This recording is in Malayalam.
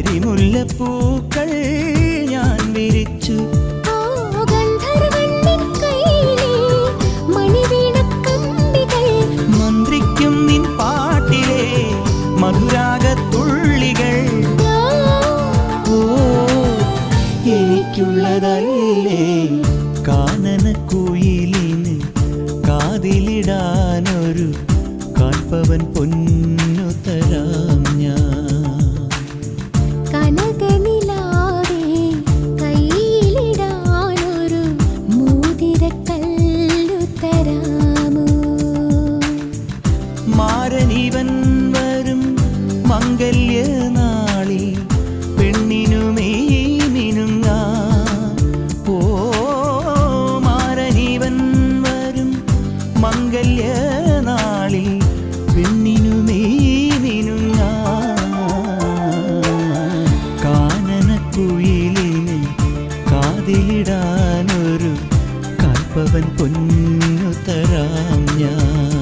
കരിമുല്ലപ്പൂക്കൾ ഞാൻ വിരിച്ചു. മന്ത്രിക്കും നിൻ പാട്ടിലെ മധുരാഗത്തുള്ളികൾ. ഓ എനിക്കുള്ളതല്ലേ കാനനക്കുയിലിന് കാതിലിടാനൊരു കാൽപ്പവൻ പൊന്നു തരാം ഞാൻ. കനകനിലാവേ കയ്യിലിടാനൊരു മോതിരക്കല്ലു തരാമോ? മാരനിവൻ വരും മംഗല്യനാളിൽ പെണ്ണിനുമേ മിനുങ്ങാൻ. ഓ മാരനിവൻ വരും മംഗല്യനാളിൽ പെണ്ണിനുമേ മിനുങ്ങാൻ. കാനനക്കുയിലിന് കാതിലിടാനൊരു കാൽപ്പവൻ പൊന്നു തരാം ഞാൻ.